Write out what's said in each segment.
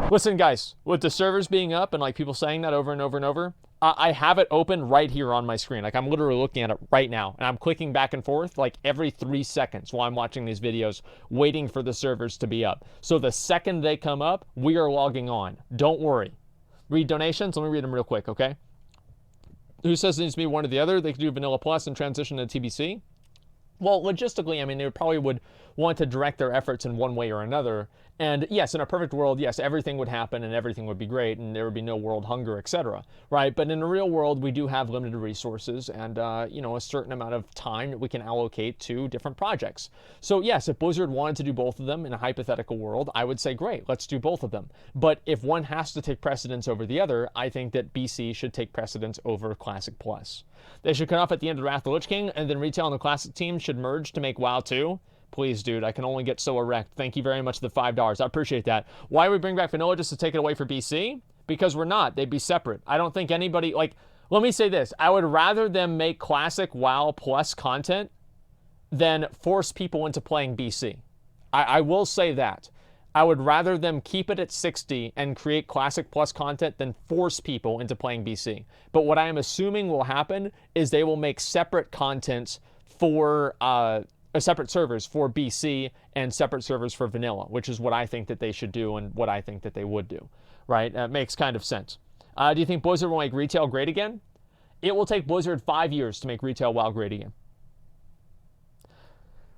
Listen, guys, with the servers being up and like people saying that over and over and over, I have it open right here on my screen. Like I'm literally looking at it right now, and I'm clicking back and forth like every 3 seconds while I'm watching these videos, waiting for the servers to be up. So the second they come up, we are logging on. Don't worry. Read donations. Let me read them real quick, okay? Who says it needs to be one or the other? They could do Vanilla Plus and transition to TBC. Well, logistically, I mean, they probably would want to direct their efforts in one way or another. And yes, in a perfect world, yes, everything would happen and everything would be great and there would be no world hunger, etc. Right? But in the real world, we do have limited resources and, a certain amount of time that we can allocate to different projects. So yes, if Blizzard wanted to do both of them in a hypothetical world, I would say, great, let's do both of them. But if one has to take precedence over the other, I think that BC should take precedence over Classic Plus. They should cut off at the end of Wrath of the Lich King, and then retail and the Classic team should merge to make WoW 2. Please, dude, I can only get so erect. Thank you very much for the $5. I appreciate that. Why would we bring back Vanilla just to take it away for BC? Because we're not. They'd be separate. I don't think anybody, let me say this. I would rather them make Classic WoW Plus content than force people into playing BC. I will say that. I would rather them keep it at 60 and create Classic Plus content than force people into playing BC. But what I am assuming will happen is they will make separate content for separate servers for BC and separate servers for vanilla, which is what I think that they should do and what I think that they would do, right? It makes kind of sense. Do you think Blizzard will make retail great again? It will take Blizzard 5 years to make retail WoW great again.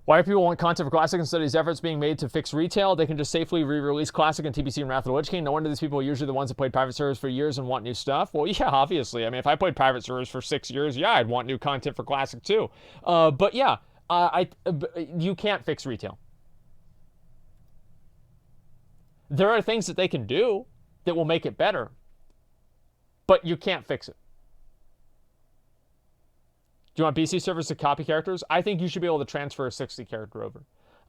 Why do people want content for Classic instead of these efforts being made to fix retail? They can just safely re-release Classic and TBC and Wrath of the Lich King. No wonder these people are usually the ones that played private servers for years and want new stuff. Well, yeah, obviously. I mean, if I played private servers for 6 years, yeah, I'd want new content for Classic too. But yeah, you can't fix retail. There are things that they can do that will make it better, but you can't fix it. Do you want BC servers to copy characters? I think you should be able to transfer a 60 character over,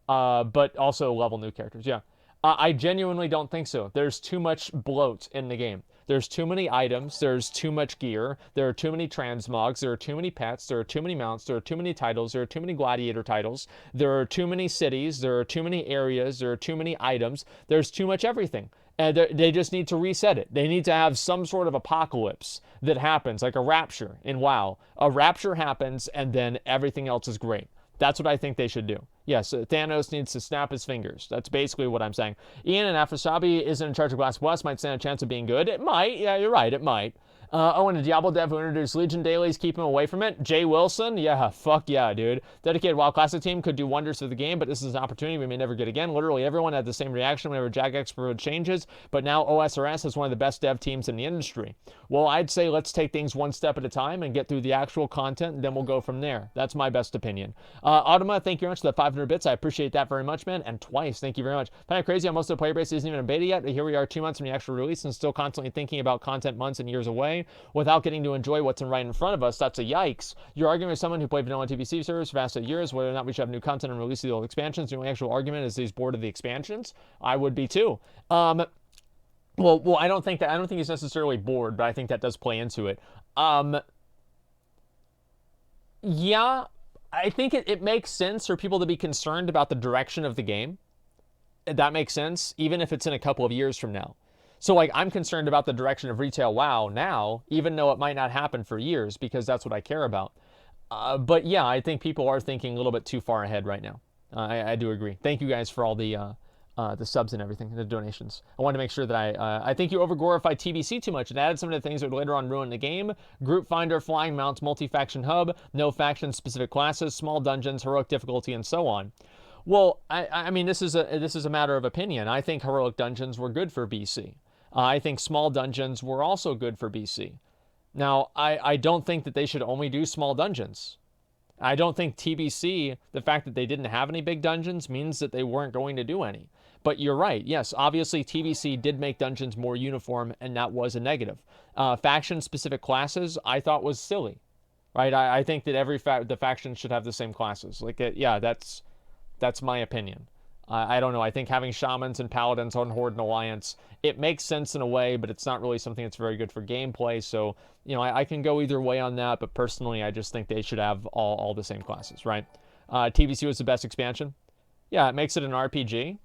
but also level new characters. Yeah, I genuinely don't think so. There's too much bloat in the game. There's too many items. There's too much gear. There are too many transmogs. There are too many pets. There are too many mounts. There are too many titles. There are too many gladiator titles. There are too many cities. There are too many areas. There are too many items. There's too much everything. And they just need to reset it. They need to have some sort of apocalypse that happens, like a rapture in WoW. A rapture happens, and then everything else is great. That's what I think they should do. Yes, Thanos needs to snap his fingers. That's basically what I'm saying. Ian and Afrosabi isn't in charge of Glass Plus, might stand a chance of being good. It might. Yeah, you're right. It might. And a Diablo dev who introduced Legion dailies, keep him away from it. Jay Wilson, yeah, fuck yeah, dude. Dedicated WoW Classic team could do wonders for the game, but this is an opportunity we may never get again. Literally everyone had the same reaction whenever Jagex changes, but now OSRS is one of the best dev teams in the industry. Well, I'd say let's take things one step at a time and get through the actual content, and then we'll go from there. That's my best opinion. Automa, thank you very much for the 500 bits. I appreciate that very much, man. And twice, thank you very much. Kind of crazy how most of the player base isn't even in beta yet. Here we are 2 months from the actual release and still constantly thinking about content months and years away without getting to enjoy what's right in front of us. That's a yikes. You're arguing with someone who played vanilla TBC servers for vast years whether or not we should have new content and release the old expansions. The only actual argument is he's bored of the expansions. I would be too. Well, I don't think he's necessarily bored, but I think that does play into it. Yeah, I think it makes sense for people to be concerned about the direction of the game. That makes sense, even if it's in a couple of years from now. So, I'm concerned about the direction of retail WoW now, even though it might not happen for years, because that's what I care about. But yeah, I think people are thinking a little bit too far ahead right now. I do agree. Thank you guys for all the subs and everything, the donations. I wanted to make sure that I think you over-glorified TBC too much and added some of the things that would later on ruin the game. Group Finder, Flying Mounts, Multi-Faction Hub, no faction-specific classes, small dungeons, heroic difficulty, and so on. Well, I mean, this is a matter of opinion. I think heroic dungeons were good for BC. I think small dungeons were also good for BC. Now, I don't think that they should only do small dungeons. I don't think TBC, the fact that they didn't have any big dungeons means that they weren't going to do any. But you're right. Yes, obviously TBC did make dungeons more uniform, and that was a negative. Faction-specific classes, I thought was silly. Right? I think that the faction should have the same classes. Yeah, that's my opinion. I don't know. I think having shamans and paladins on Horde and Alliance, it makes sense in a way, but it's not really something that's very good for gameplay. So, I can go either way on that, but personally, I just think they should have all the same classes, right? TBC was the best expansion. Yeah, it makes it an RPG.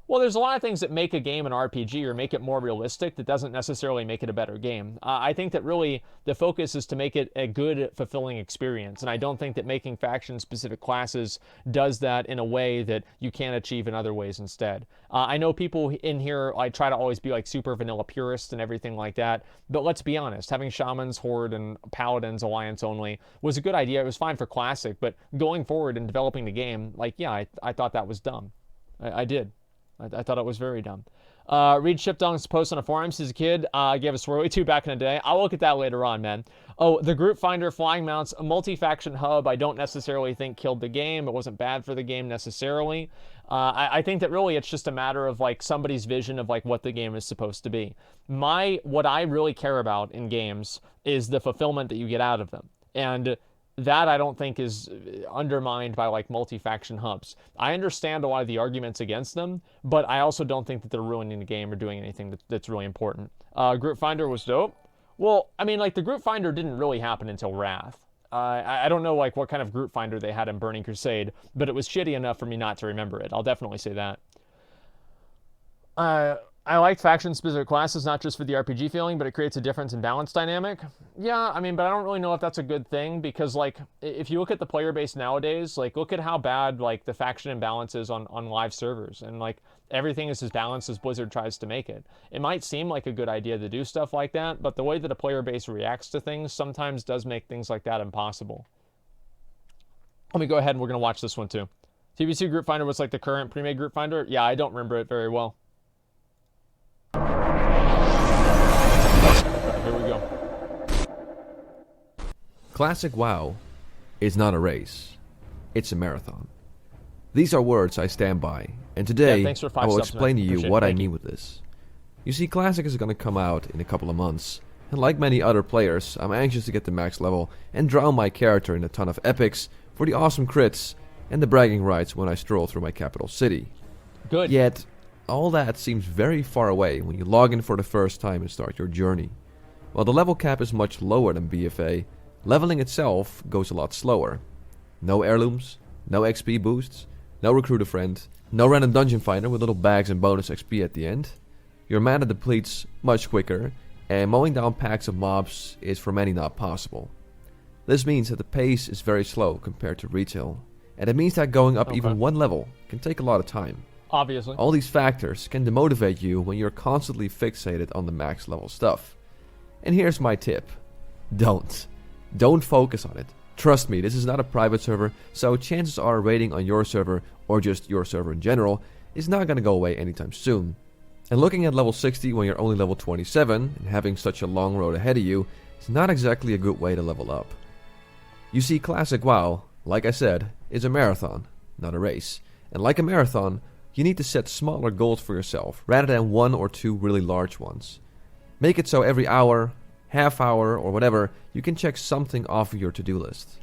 Well, there's a lot of things that make a game an RPG or make it more realistic that doesn't necessarily make it a better game. I think that really the focus is to make it a good, fulfilling experience. And I don't think that making faction-specific classes does that in a way that you can't achieve in other ways instead. I know people in here try to always be like super vanilla purists and everything like that. But let's be honest, having Shamans, Horde, and Paladins Alliance only was a good idea. It was fine for Classic. But going forward and developing the game, like, yeah, I thought that was dumb. I did. I thought it was very dumb. Read Shipdong's post on a forum. He's a kid. I gave a swirly to back in the day. I'll look at that later on, man. Oh, the Group Finder Flying Mounts, a multi-faction hub, I don't necessarily think killed the game. It wasn't bad for the game necessarily. I think that really it's just a matter of like somebody's vision of like what the game is supposed to be. What I really care about in games is the fulfillment that you get out of them. And that I don't think is undermined by like multi-faction hubs. I understand a lot of the arguments against them, but I also don't think that they're ruining the game or doing anything that's really important. Group Finder was dope. Well, I mean, like the Group Finder didn't really happen until Wrath. I don't know like what kind of Group Finder they had in Burning Crusade, but it was shitty enough for me not to remember it. I'll definitely say that. I like faction-specific classes, not just for the RPG feeling, but it creates a difference in balance dynamic. Yeah, I mean, but I don't really know if that's a good thing, because, like, if you look at the player base nowadays, like, look at how bad, like, the faction imbalance is on live servers, and, like, everything is as balanced as Blizzard tries to make it. It might seem like a good idea to do stuff like that, but the way that a player base reacts to things sometimes does make things like that impossible. Let me go ahead and we're going to watch this one, too. TBC Group Finder was, like, the current pre-made Group Finder? Yeah, I don't remember it very well. Here we go. Classic WoW is not a race. It's a marathon. These are words I stand by, and today I will explain to you what I mean with this. You see, Classic is going to come out in a couple of months, and like many other players, I'm anxious to get to max level and drown my character in a ton of epics for the awesome crits and the bragging rights when I stroll through my capital city. Good. Yet, all that seems very far away when you log in for the first time and start your journey. While the level cap is much lower than BFA, leveling itself goes a lot slower. No heirlooms, no XP boosts, no recruit a friend, no random dungeon finder with little bags and bonus XP at the end. Your mana depletes much quicker, and mowing down packs of mobs is for many not possible. This means that the pace is very slow compared to retail, and it means that going up even one level can take a lot of time. Obviously. All these factors can demotivate you when you're constantly fixated on the max level stuff. And here's my tip. Don't focus on it. Trust me, this is not a private server, so chances are a rating on your server, or just your server in general, is not going to go away anytime soon. And looking at level 60 when you're only level 27, and having such a long road ahead of you, is not exactly a good way to level up. You see, Classic WoW, like I said, is a marathon, not a race. And like a marathon, you need to set smaller goals for yourself, rather than one or two really large ones. Make it so every hour, half hour, or whatever, you can check something off of your to-do list.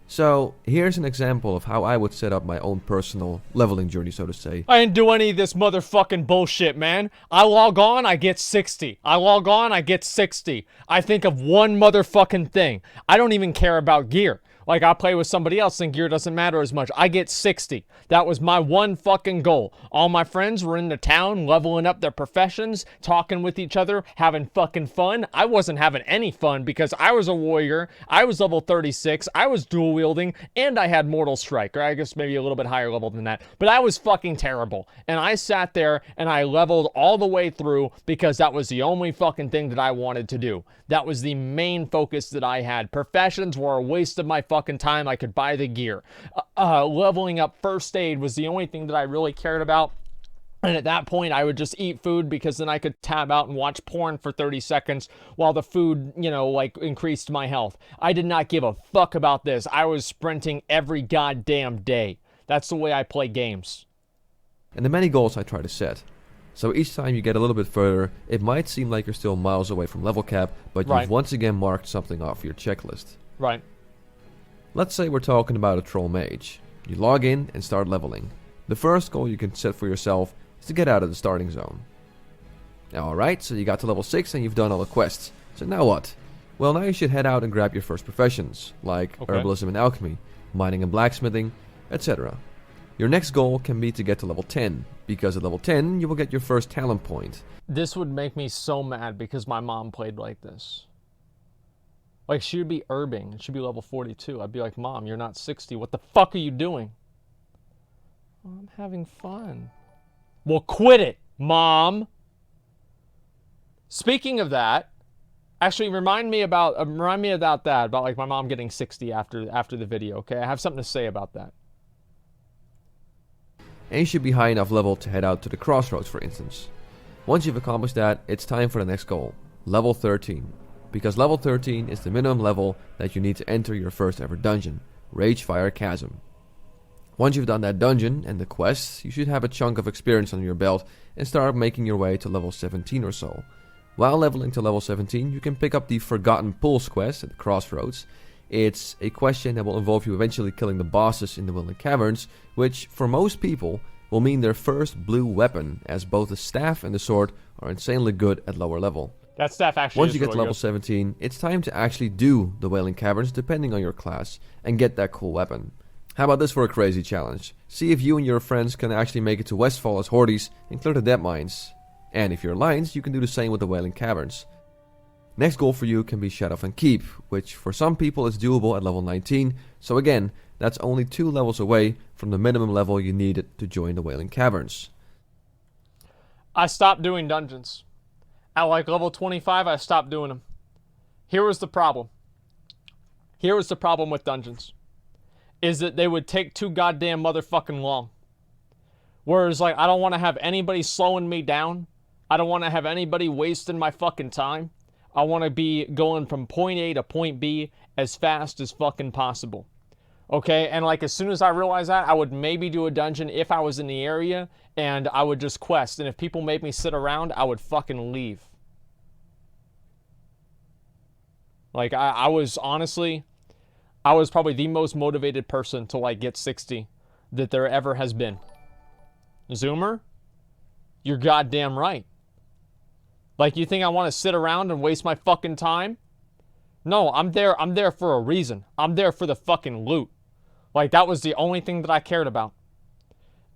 So, here's an example of how I would set up my own personal leveling journey, so to say. I didn't do any of this motherfucking bullshit, man. I log on, I get 60. I log on, I get 60. I think of one motherfucking thing. I don't even care about gear. Like, I play with somebody else and gear doesn't matter as much. I get 60. That was my one fucking goal. All my friends were in the town, leveling up their professions, talking with each other, having fucking fun. I wasn't having any fun because I was a warrior. I was level 36. I was dual wielding, and I had Mortal Strike, or I guess maybe a little bit higher level than that. But I was fucking terrible. And I sat there and I leveled all the way through because that was the only fucking thing that I wanted to do. That was the main focus that I had. Professions were a waste of my fucking time. I could buy the gear. Leveling up first aid was the only thing that I really cared about. And at that point, I would just eat food because then I could tab out and watch porn for 30 seconds while the food, like increased my health. I did not give a fuck about this. I was sprinting every goddamn day. That's the way I play games. And the many goals I try to set. So each time you get a little bit further, it might seem like you're still miles away from level cap, but you've once again marked something off your checklist. Right. Let's say we're talking about a troll mage. You log in and start leveling. The first goal you can set for yourself is to get out of the starting zone. Alright, so you got to level 6 and you've done all the quests. So now what? Well, now you should head out and grab your first professions, like herbalism and alchemy, mining and blacksmithing, etc. Your next goal can be to get to level 10, because at level 10 you will get your first talent point. This would make me so mad because my mom played like this. Like, she would be herbing, and she'd be level 42. I'd be like, Mom, you're not 60. What the fuck are you doing? Oh, I'm having fun. Well, quit it, Mom. Speaking of that, actually remind me about that, about like my mom getting 60 after the video, okay? I have something to say about that. And you should be high enough level to head out to the crossroads, for instance. Once you've accomplished that, it's time for the next goal, level 13. Because level 13 is the minimum level that you need to enter your first ever dungeon, Ragefire Chasm. Once you've done that dungeon and the quests, you should have a chunk of experience under your belt and start making your way to level 17 or so. While leveling to level 17, you can pick up the Forgotten Pools quest at the crossroads. It's a question that will involve you eventually killing the bosses in the Wailing Caverns, which for most people will mean their first blue weapon, as both the staff and the sword are insanely good at lower level. That staff actually Once is you get really to level good. 17, it's time to actually do the Wailing Caverns depending on your class and get that cool weapon. How about this for a crazy challenge? See if you and your friends can actually make it to Westfall as Hordes and clear the dead mines. And if you're Lions, you can do the same with the Wailing Caverns. Next goal for you can be Shadowfen Keep, which for some people is doable at level 19, so again, that's only 2 levels away from the minimum level you needed to join the Wailing Caverns. I stopped doing dungeons. At like level 25, I stopped doing them. Here was the problem. Here was the problem with dungeons. Is that they would take too goddamn motherfucking long. Whereas, like, I don't want to have anybody slowing me down. I don't want to have anybody wasting my fucking time. I want to be going from point A to point B as fast as fucking possible. Okay, and like as soon as I realized that, I would maybe do a dungeon if I was in the area, and I would just quest. And if people made me sit around, I would fucking leave. Like, I was honestly, I was probably the most motivated person to like get 60 that there ever has been. Zoomer, you're goddamn right. Like, you think I want to sit around and waste my fucking time? No, I'm there for a reason. I'm there for the fucking loot. Like, that was the only thing that I cared about.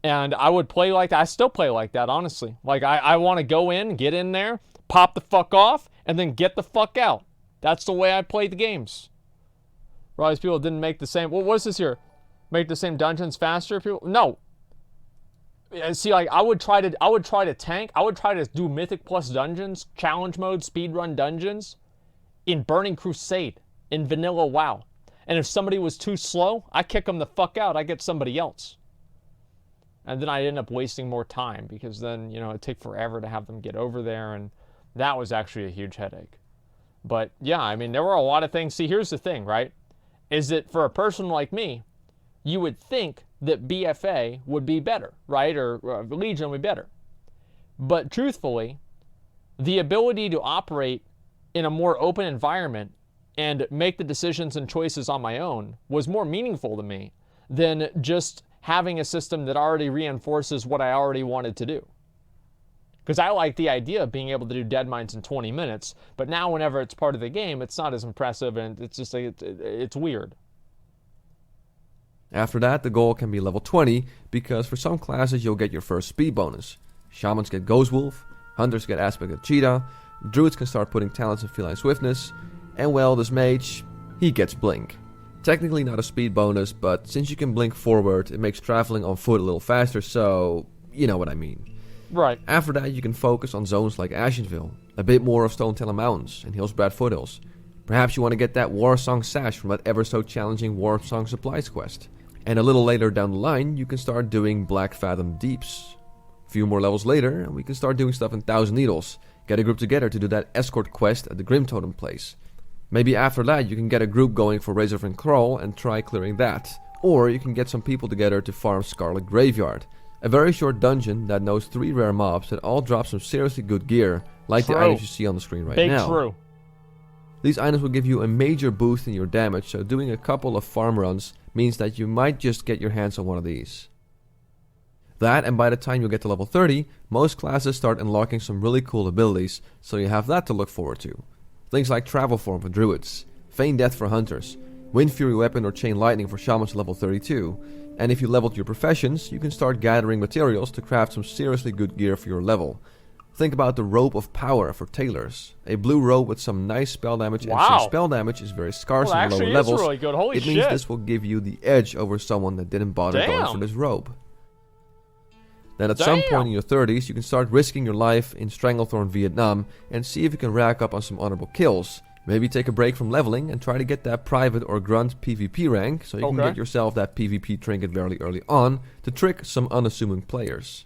And I would play like that. I still play like that, honestly. Like, I want to go in, get in there, pop the fuck off, and then get the fuck out. That's the way I play the games. For all these people didn't make the same... What was this here? Make the same dungeons faster? People? No. See, like, I would try to tank. I would try to do Mythic Plus dungeons, challenge mode, speedrun dungeons in Burning Crusade, in vanilla WoW. And if somebody was too slow, I kick them the fuck out. I get somebody else. And then I end up wasting more time because then, you know, it'd take forever to have them get over there. And that was actually a huge headache. But yeah, I mean, there were a lot of things. See, here's the thing, right? Is that for a person like me, you would think that BFA would be better, right? Or Legion would be better. But truthfully, the ability to operate in a more open environment and make the decisions and choices on my own was more meaningful to me than just having a system that already reinforces what I already wanted to do. Because I like the idea of being able to do dead mines in 20 minutes, but now whenever it's part of the game, it's not as impressive and it's just like, it's weird. After that, the goal can be level 20, because for some classes you'll get your first speed bonus. Shamans get Ghost Wolf, Hunters get Aspect of Cheetah, Druids can start putting talents in Feline Swiftness, and well, this mage, he gets Blink. Technically not a speed bonus, but since you can blink forward, it makes traveling on foot a little faster, so you know what I mean. Right. After that, you can focus on zones like Ashenville, a bit more of Stone Talon Mountains, and Hillsbrad Foothills. Perhaps you want to get that War Song Sash from that ever so challenging War Song Supplies quest. And a little later down the line, you can start doing Black Fathom Deeps. A few more levels later, and we can start doing stuff in Thousand Needles. Get a group together to do that escort quest at the Grim Totem place. Maybe after that, you can get a group going for Razorfin Crawl and try clearing that. Or you can get some people together to farm Scarlet Graveyard. A very short dungeon that knows 3 rare mobs that all drop some seriously good gear, like the items you see on the screen right now. True. These items will give you a major boost in your damage, so doing a couple of farm runs means that you might just get your hands on one of these. That, and by the time you get to level 30, most classes start unlocking some really cool abilities, so you have that to look forward to. Things like Travel Form for Druids, Feign Death for Hunters, Wind Fury Weapon or Chain Lightning for Shamans level 32. And if you leveled your professions, you can start gathering materials to craft some seriously good gear for your level. Think about the Robe of Power for tailors. A blue robe with some nice spell damage, and since spell damage is very scarce in lower levels, really good. Holy it means this will give you the edge over someone that didn't bother going for this robe. Then at some point in your 30s, you can start risking your life in Stranglethorn Vietnam and see if you can rack up on some honorable kills. Maybe take a break from leveling and try to get that Private or Grunt PvP rank so you can get yourself that PvP trinket very early on to trick some unassuming players.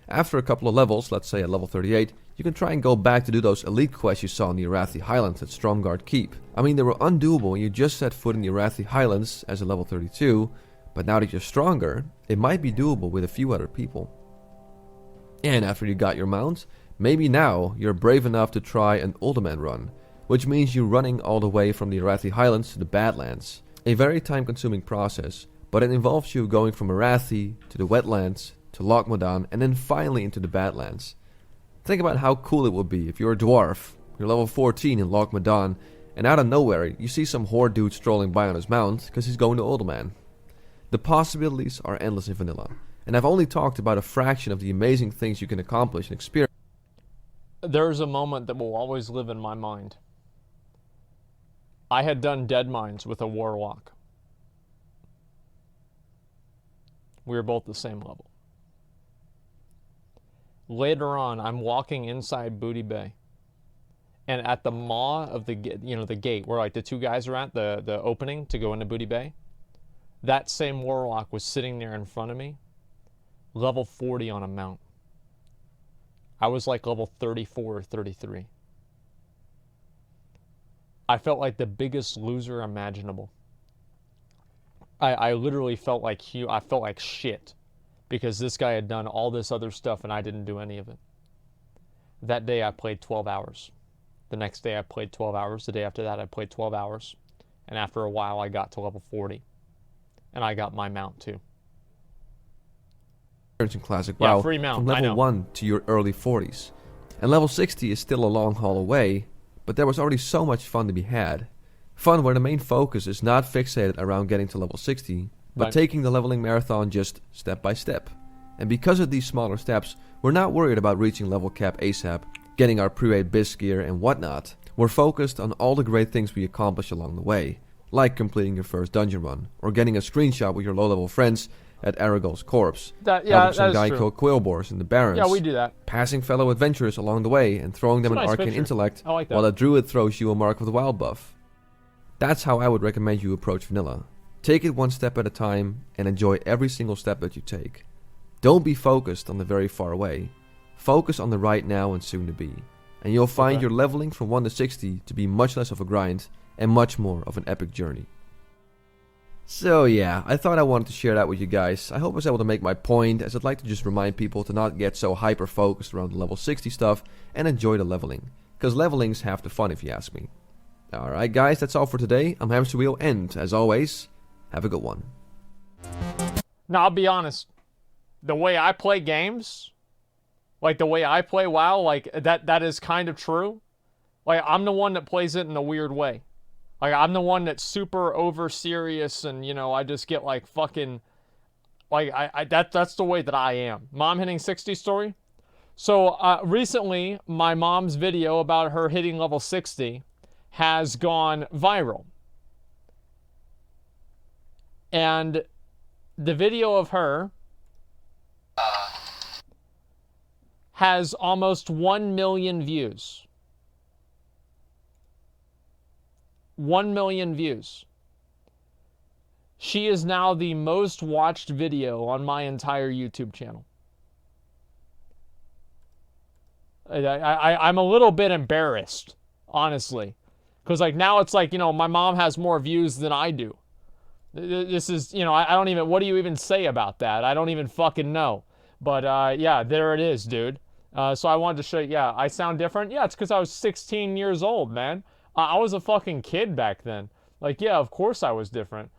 After a couple of levels, let's say at level 38, you can try and go back to do those elite quests you saw in the Arathi Highlands at Stromgarde Keep. I mean, they were undoable when you just set foot in the Arathi Highlands as a level 32, but now that you're stronger, it might be doable with a few other people. And after you got your mount, maybe now you're brave enough to try an Uldaman run, which means you're running all the way from the Arathi Highlands to the Badlands. A very time-consuming process, but it involves you going from Arathi to the Wetlands, to Loch Modan, and then finally into the Badlands. Think about how cool it would be if you're a dwarf, you're level 14 in Loch Modan, and out of nowhere you see some horde dude strolling by on his mount because he's going to Uldaman. The possibilities are endless in vanilla, and I've only talked about a fraction of the amazing things you can accomplish and experience. There's a moment that will always live in my mind. I had done Dead Mines with a Warlock. We were both the same level. Later on, I'm walking inside Booty Bay, and at the maw of the the gate where like the two guys are at, the opening to go into Booty Bay, that same Warlock was sitting there in front of me, level 40 on a mount. I was like level 34 or 33. I felt like the biggest loser imaginable. I literally felt like I felt like shit because this guy had done all this other stuff and I didn't do any of it. That day I played 12 hours. The next day I played 12 hours. The day after that I played 12 hours. And after a while I got to level 40. And I got my mount too. In Classic WoW, free mount, from level 1 to your early 40s. And level 60 is still a long haul away, but there was already so much fun to be had. Fun where the main focus is not fixated around getting to level 60, but taking the leveling marathon just step by step. And because of these smaller steps, we're not worried about reaching level cap ASAP, getting our pre-raid BIS gear and whatnot. We're focused on all the great things we accomplish along the way, like completing your first dungeon run, or getting a screenshot with your low-level friends at Aragol's corpse, helping some guy kill Quailboars in the Barrens, yeah, we do that. Passing fellow adventurers along the way and throwing them an arcane intellect, while a druid throws you a Mark of the Wild buff. That's how I would recommend you approach vanilla. Take it one step at a time and enjoy every single step that you take. Don't be focused on the very far away. Focus on the right now and soon to be. And you'll find your leveling from 1 to 60 to be much less of a grind and much more of an epic journey. So yeah, I thought I wanted to share that with you guys. I hope I was able to make my point, as I'd like to just remind people to not get so hyper focused around the level 60 stuff and enjoy the leveling. Because leveling's half the fun if you ask me. Alright guys, that's all for today. I'm Hamsterwheel, and as always, have a good one. Now I'll be honest, the way I play games, like the way I play WoW, like that is kind of true. Like I'm the one that plays it in a weird way. Like, I'm the one that's super over serious and, I just get, like, fucking, like, that's the way that I am. Mom hitting 60 story. So, recently, my mom's video about her hitting level 60 has gone viral. And the video of her has almost 1 million views. 1 million views. She is now the most watched video on my entire YouTube channel. I'm a little bit embarrassed, honestly. Because like now it's like, my mom has more views than I do. This is, I don't even, what do you even say about that? I don't even fucking know. But yeah, there it is, dude. So I wanted to show you, I sound different. Yeah, it's because I was 16 years old, man. I was a fucking kid back then. Like, yeah, of course I was different.